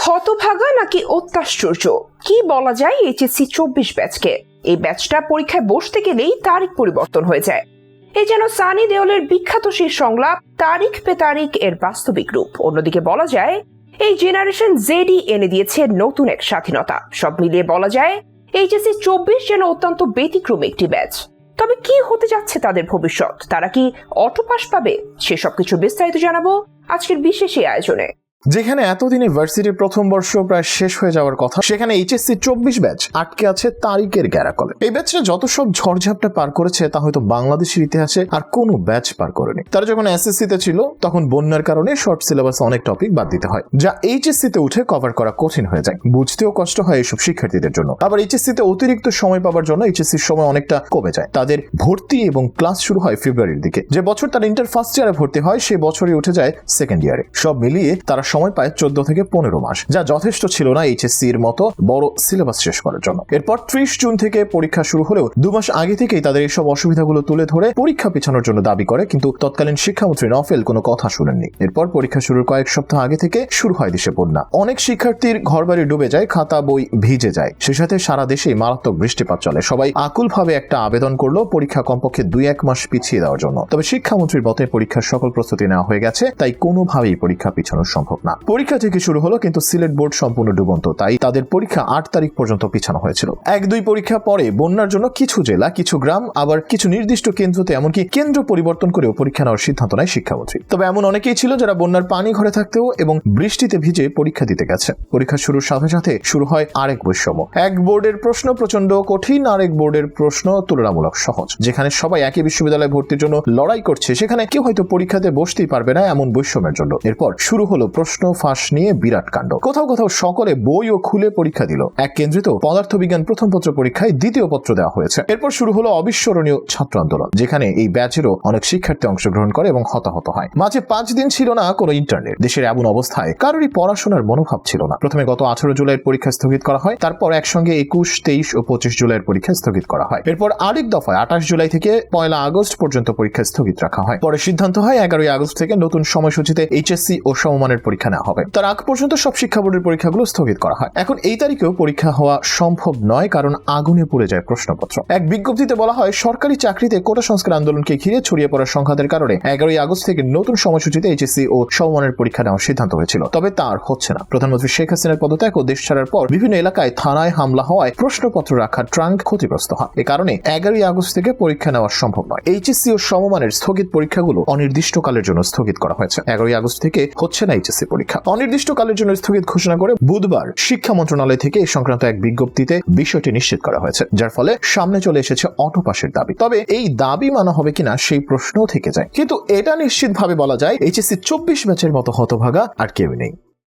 হতভাগা নাকি অত্যাশ্চর্য, কি বলা যায় এইচএসসি 24 ব্যাচকে? এই ব্যাচটা পরীক্ষায় বসতে গেলেই তারিখ পরিবর্তন হয়ে যায়। এই যেন সানি দেওলের বিখ্যাত সেই সংলাপ তারিখ পে তারিখ এর বাস্তবিক রূপ। অন্যদিকে বলা যায় এই জেনারেশন জেডই এনে দিয়েছে নতুন এক স্বাধীনতা। সব মিলিয়ে বলা যায় এইচএসসি 24 যেন অত্যন্ত ব্যতিক্রমী একটি ব্যাচ। তবে কি হতে যাচ্ছে তাদের ভবিষ্যৎ? তারা কি অটো পাস পাবে? সেসব কিছু বিস্তারিত জানাবো আজকের বিশেষ এই আয়োজনে। যেখানে এতদিনে ভার্সিটির প্রথম বর্ষ প্রায় শেষ হয়ে যাওয়ার কথা, সেখানে এইচএসসি 24 ব্যাচ আটকে আছে তারিখের গ্যারাকলে। এই ব্যাচটা যত সব ঝড়ঝাপটা পার করেছে তা হয়তো বাংলাদেশের ইতিহাসে আর কোনো ব্যাচ পার করেনি। তারা যখন এসএসসি তে ছিল তখন বন্যার কারণে শর্ট সিলেবাসে অনেক টপিক বাদ দিতে হয়, যা এইচএসসি তে উঠে কভার করা কঠিন হয়ে যায়। বুঝতেও কষ্ট হয় এইসব শিক্ষার্থীদের জন্য। আবার এইচএসসি তে অতিরিক্ত সময় পাওয়ার জন্য এইচএসসির সময় অনেকটা কমে যায়। তাদের ভর্তি এবং ক্লাস শুরু হয় ফেব্রুয়ারির দিকে। যে বছর তারা ইন্টার ফার্স্ট ইয়ারে ভর্তি হয় সেই বছরই উঠে যায় সেকেন্ড ইয়ারে। সব মিলিয়ে তারা সময় পায় 14 থেকে 15 মাস, যা যথেষ্ট ছিল না এইচএসসি এর মতো বড় সিলেবাস শেষ করার জন্য। এরপর 30 জুন থেকে পরীক্ষা শুরু হলেও 2 মাস আগে থেকেই তাদের এইসব অসুবিধাগুলো তুলে ধরে পরীক্ষা পিছানোর জন্য দাবি করে, কিন্তু তৎকালীন শিক্ষামন্ত্রী নফেল কোনো কথা শুনেননি। এরপর পরীক্ষা শুরুর কয়েক সপ্তাহ আগে থেকে শুরু হয় দেশে বন্যা। অনেক শিক্ষার্থীর ঘরবাড়ি ডুবে যায়, খাতা বই ভিজে যায়। সে সাথে সারা দেশেই মারাত্মক বৃষ্টিপাত চলে। সবাই আকুলভাবে একটা আবেদন করলো পরীক্ষা কমপক্ষে 2-1 মাস পিছিয়ে দেওয়ার জন্য। তবে শিক্ষামন্ত্রীর মতে পরীক্ষার সকল প্রস্তুতি নেওয়া হয়ে গেছে, তাই কোনোভাবেই পরীক্ষা পিছানো সম্ভব না। পরীক্ষা থেকে শুরু হলো, কিন্তু সিলেট বোর্ড সম্পূর্ণ ডুবন্ত, তাই তাদের পরীক্ষা 8 তারিখ পর্যন্ত পিছানো হয়েছিল। 1-2 পরীক্ষা পরে বন্যার জন্য কিছু জেলা, কিছু গ্রাম, আবার কিছু নির্দিষ্ট কেন্দ্রতে এমনকি কেন্দ্র পরিবর্তন করেও পরীক্ষা নেওয়ার সিদ্ধান্ত নেয় শিক্ষামন্ত্রী। তবে এমন অনেকেই ছিল যারা বন্যার পানি ঘরে থাকতেও এবং বৃষ্টিতে ভিজে পরীক্ষা দিতে গেছে। পরীক্ষা শুরুর সাথে সাথে শুরু হয় আরেক বৈষম্য। এক বোর্ডের প্রশ্ন প্রচন্ড কঠিন, আরেক বোর্ডের প্রশ্ন তুলনামূলক সহজ। যেখানে সবাই একই বিশ্ববিদ্যালয়ে ভর্তির জন্য লড়াই করছে, সেখানে কেউ হয়তো পরীক্ষাতে বসতেই পারবে না, এমন বৈষম্যের জন্য। এরপর শুরু হলো প্রশ্ন ফাঁস নিয়ে বিরাট কাণ্ড। কোথাও কোথাও সকলে বইও খুলে পরীক্ষা দিল। এক কেন্দ্রে তো পদার্থবিজ্ঞান প্রথম পত্র পরীক্ষায় দ্বিতীয় পত্র দেওয়া হয়েছে। এরপর শুরু হলো অবিস্মরণীয় ছাত্র আন্দোলন, যেখানে এই ব্যাচেরও অনেক শিক্ষার্থী অংশগ্রহণ করে এবং হতাহত হয়। মাঝে 5 দিন ছিল না কোনো ইন্টারনেট। দেশের এমন অবস্থায় কারোরই পড়াশোনার মনোভাব ছিল না। প্রথমে গত 18 জুলাইয়ের পরীক্ষা স্থগিত করা হয়, তারপর একসঙ্গে 21, 23 ও 25 জুলাইয়ের পরীক্ষা স্থগিত করা হয়। এরপর আরেক দফায় 28 জুলাই থেকে 1 আগস্ট পর্যন্ত পরীক্ষা স্থগিত রাখা হয়। পরে সিদ্ধান্ত হয় 11 আগস্ট থেকে নতুন সময়সূচিতে এইচএসসি ও সমমানের পরীক্ষা নেওয়া হবে। তার আগ পর্যন্ত সব শিক্ষা বোর্ডের পরীক্ষাগুলো স্থগিত করা হয়। এখন এই তারিখেও পরীক্ষা হওয়া সম্ভব নয়, কারণ আগুনে পুড়ে যায় প্রশ্নপত্র। এক বিজ্ঞপ্তিতে বলা হয় সরকারি চাকরিতে কোটা সংস্কার আন্দোলনকে ঘিরে ছড়িয়ে পড়া সংঘাতের কারণে 11 আগস্ট থেকে নতুন সময়সূচিতে এইচএসসি ও সমমানের পরীক্ষা নেওয়ার সিদ্ধান্ত হয়েছিল। তবে তা আর হচ্ছে না। প্রধানমন্ত্রী শেখ হাসিনার পদত্যাগ ও দেশ ছাড়ার পর বিভিন্ন এলাকায় থানায় হামলা হওয়ায় প্রশ্নপত্র রাখার ট্রাঙ্ক ক্ষতিগ্রস্ত হয়। এ কারণে 11 আগস্ট থেকে পরীক্ষা নেওয়া সম্ভব নয়। এইচএসসি ও সমমানের স্থগিত পরীক্ষাগুলো অনির্দিষ্টকালের জন্য স্থগিত করা হয়েছে। 11 আগস্ট থেকে হচ্ছে না এইচএসসি পরীক্ষা। অনির্দিষ্টকালের জন্য স্থগিত ঘোষণা করে বুধবার শিক্ষা মন্ত্রণালয় থেকে এই সংক্রান্ত এক বিজ্ঞপ্তিতে বিষয়টি নিশ্চিত করা হয়েছে, যার ফলে সামনে চলে এসেছে অটো পাসের দাবি। তবে এই দাবি মানা হবে কিনা সেই প্রশ্নও থেকে যায়। কিন্তু এটা নিশ্চিতভাবে বলা যায় এইচএসসি 24 ব্যাচের মতো হতভাগা আর কেউ নেই।